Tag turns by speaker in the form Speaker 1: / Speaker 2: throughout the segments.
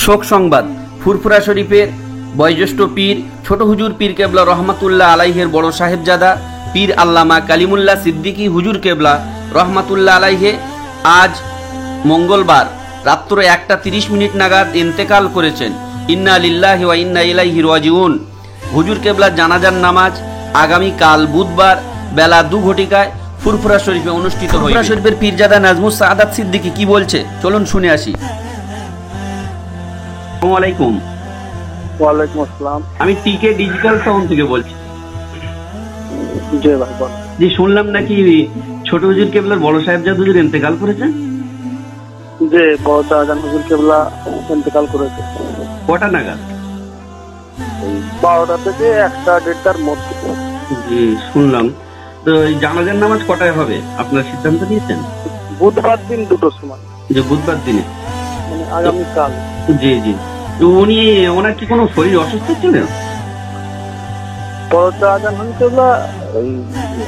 Speaker 1: শোক সংবাদ। ফুরফুরা শরীফের বয়োজ্যেষ্ঠ পীর ছোট হুজুর পীর কেবলা রহমাতুল্লাহ আলাইহের বড় সাহেবজাদা পীর আল্লামা কালিমুল্লাহ সিদ্দিকী হুজুর কেবলা রহমাতুল্লাহ আলাইহে আজ মঙ্গলবার রাত্র 1:30 নাগাদ ইন্তেকাল করেছেন। ইন্না লিল্লাহি ওয়া ইন্না ইলাইহি রাজিউন। হুজুর কেবলার জানাজার নামাজ আগামীকাল বুধবার বেলা 2 ঘটিকায় ফুরফুরা শরীফে অনুষ্ঠিত হবে। ফুরফুরা শরীফের পীরজাদা নাজমুস সাআদাত সিদ্দিকী কি বলছে চলুন শুনে আসি। আসসালামু আলাইকুম।
Speaker 2: ওয়ালাইকুম আসসালাম।
Speaker 1: আমি টিকে ডিজিটাল সাউন্ড থেকে বলছি।
Speaker 2: জি ভাই বল।
Speaker 1: জি, শুনলাম নাকি ছোট হুজুর কেবলার বড় সাহেবজাদা হুজুর ইন্তেকাল করেছেন।
Speaker 2: যে বড় শাহজাহান হুজুর কেবলা ইন্তেকাল করেছে।
Speaker 1: কটা নাগাদ?
Speaker 2: 12টা থেকে 1:30টার মধ্যে।
Speaker 1: জি শুনলাম। তো এই জানাজার নামাজ কটায় হবে আপনার সিদ্ধান্ত নিয়েছেন?
Speaker 2: বুধবার দিন 2টোর সময়,
Speaker 1: যে বুধবার দিনে,
Speaker 2: মানে আগামীকাল।
Speaker 1: জি জি। তো ওনার কি কোনো শরীর অসুস্থ ছিল?
Speaker 2: বড় শাহজাহান হুজুর কেবলা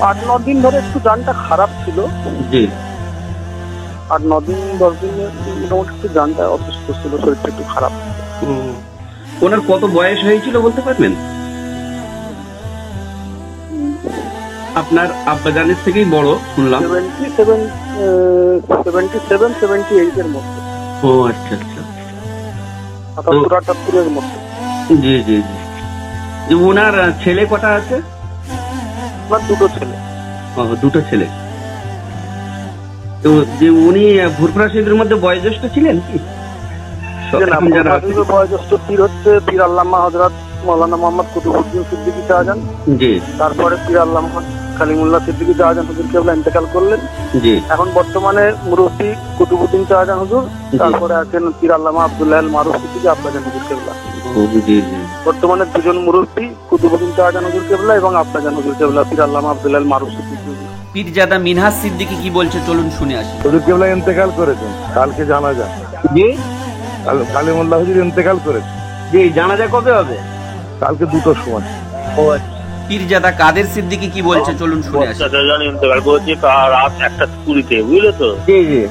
Speaker 2: 8-9 দিন ধরে একটু জানটা খারাপ ছিল।
Speaker 1: জি।
Speaker 2: 8-9 দিন 10 দিন মোটামুটি একটু জানটা অসুস্থ ছিল, শরীরটা একটু খারাপ।
Speaker 1: ওনার কত বয়স হয়েছিল বলতে পারবেন? আপনার আব্বাজানের থেকেই বড় শুনলাম।
Speaker 2: 77-78 এর মধ্যে।
Speaker 1: ও আচ্ছা আচ্ছা।
Speaker 2: 77-78 এর মধ্যে।
Speaker 1: জি জি জি। ওনার ছেলে কটা আছে?
Speaker 2: আমার 2টো ছেলে।
Speaker 1: ও, 2টো ছেলে। তো যে উনি ফুরফুরা শরীফের মধ্যে বয়োজ্যেষ্ঠ ছিলেন কি?
Speaker 2: বয়োজ্যেষ্ঠ পীর হচ্ছে পীর আল্লামা হযরত মাওলানা মোহাম্মদ কুতুবউদ্দিন সিদ্দিকী শাহজাহান।
Speaker 1: জি।
Speaker 2: তারপরে পীর আল্লামা কালিমুল্লাহ সিদ্দিকী শাহজাহান হুজুর কেবলা ইন্তেকাল করলেন।
Speaker 1: জি।
Speaker 2: এখন বর্তমানে মুরব্বী কুতুবউদ্দিন শাহজাহান হুজুর, তারপরে আছেন পীর আল্লামা আব্দুল্লাহ আল মারুফ সিদ্দিকী আব্বাজান হুজুর কেবলা।
Speaker 1: জি জি।
Speaker 2: বর্তমানে দুজন মুরব্বী কুতুবউদ্দিন শাহজাহান হুজুর কেবলা এবং আব্বাজান হুজুর কেবলা পীর আল্লামা আব্দুল্লাহ আল মারুফ সিদ্দিকী।
Speaker 1: পীরজাদা মিনহাজ সিদ্দিকী কি বলছে চলুন শুনে আসি।
Speaker 3: হুজুর কেবলা ইন্তেকাল করেছেন, কালকে জানাজা।
Speaker 1: জি।
Speaker 3: কালিমুল্লাহ হুজুর ইন্তেকাল করেছেন।
Speaker 1: জি, জানাজা কবে হবে?
Speaker 3: কালকে 2টোর সময়।
Speaker 1: ও আচ্ছা। পীরজাদা কাদের সিদ্দিকী কি বলছে চলুন শুনে আসি।
Speaker 4: ইন্তেকাল করেছে রাত 1:20 বুঝলে তো?
Speaker 1: জি জি।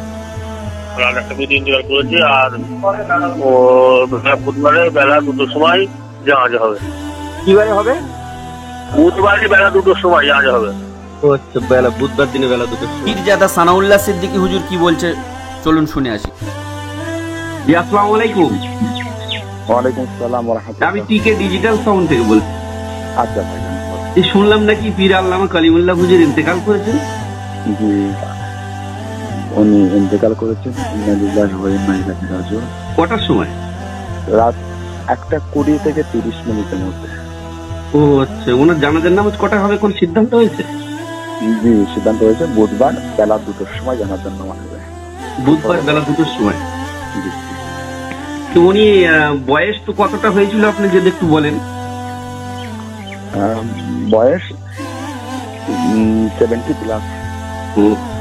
Speaker 4: রাত 1:20 ইন্তেকাল করেছে। আর ও বুধবারে বেলা 2টোর সময় জানাজা হবে।
Speaker 1: কিবারে হবে?
Speaker 4: বুধবারে বেলা 2টোর সময় জানাজা হবে।
Speaker 1: ও আচ্ছা, বেলা বুধবার দিনে বেলা 2টোর সময়। পীরজাদা সানাউল্লাহ সিদ্দিকী হুজুর কি বলছে চলুন শুনে আসি। জি, আসসালামু আলাইকুম।
Speaker 3: ওয়ালাইকুম আসসালাম ওয়া রাহমাতুল্লাহ।
Speaker 1: আমি টিকে ডিজিটাল সাউন্ড থেকে বলছি।
Speaker 3: আচ্ছা ভাই।
Speaker 1: এই শুনলাম নাকি পীর আল্লামা কালিমুল্লাহ হুজুর ইন্তেকাল করেছেন।
Speaker 3: জি, উনি ইন্তেকাল করেছেন। ইন্না লিল্লাহি ওয়া ইন্না ইলাইহি রাজিউন।
Speaker 1: কটার সময়?
Speaker 3: রাত 1:20 থেকে 30 মিনিটের মধ্যে।
Speaker 1: ও আচ্ছা। ওনার জানাজার নামাজ কটা হবে কোন সিদ্ধান্ত হয়েছে?
Speaker 3: জি, সিদ্ধান্ত হয়েছে বুধবার বেলা 2টোর সময় জানাজার নামাজ হবে।
Speaker 1: বুধবার বেলা 2টোর সময়।
Speaker 3: জি।
Speaker 1: তো উনি বয়স তো কতটা হয়েছিল আপনি যদি একটু বলেন।
Speaker 3: বয়স 70+।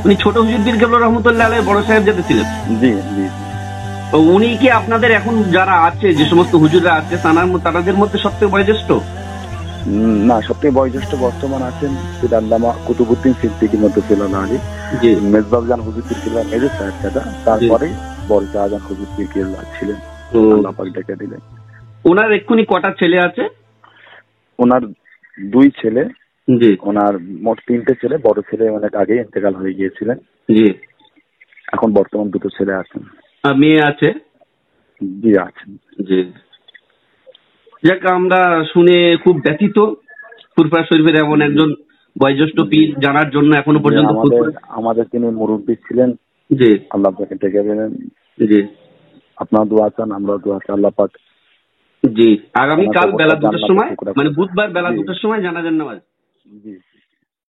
Speaker 1: উনি ছোট হুজুর পীর কেবলা রহমাতুল্লাহ আলাইহি বড় সাহেবজাদা ছিলেন।
Speaker 3: জি জি।
Speaker 1: তো উনি কি আপনাদের এখন যারা আছে যে সমস্ত হুজুররা আছে তাদের মধ্যে সবথেকে বয়োজ্যেষ্ঠ?
Speaker 3: না, সবথেকে বয়োজ্যেষ্ঠ বর্তমান আছেন পীর আল্লামা কুতুবউদ্দিন সিদ্দিকী মদ্দুসিল্লাহ আলী।
Speaker 1: জি।
Speaker 3: মেজবাবজান হুজুর পীর কেবলা মেজর সাহেবজাদা, তারপরে বড় শাহজাহান হুজুর পীর কেবলা ছিলেন। আল্লাহ পাক ডেকে দিলেন।
Speaker 1: ওনার এক্ষুনি কটা ছেলে আছে?
Speaker 3: ওনার 2 ছেলে।
Speaker 1: জি।
Speaker 3: ওনার মোট 3টে ছেলে। বড় ছেলে অনেক আগে ইন্তেকাল হয়ে গিয়েছিলেন।
Speaker 1: জি।
Speaker 3: এখন বর্তমান 2টো ছেলে আছেন।
Speaker 1: আর মেয়ে আছে?
Speaker 3: জি আছেন।
Speaker 1: জি। যাক, আমরা শুনে খুব ব্যথিত। ফুরফুরা শরীফের এমন একজন বয়োজ্যেষ্ঠ পীর জানার জন্য এখনো পর্যন্ত
Speaker 3: আমাদের তিনি মুরব্বী ছিলেন।
Speaker 1: জি।
Speaker 3: আল্লাহ পাকে ডেকে দিলেন।
Speaker 1: জি।
Speaker 3: আপনারা দোয়া চান, আমরা দোয়া চাই আল্লাহ পাক।
Speaker 1: জি, আগামীকাল বেলা 2টার সময়, মানে বুধবার বেলা 2টার সময় জানাজার নামাজ।
Speaker 3: জি।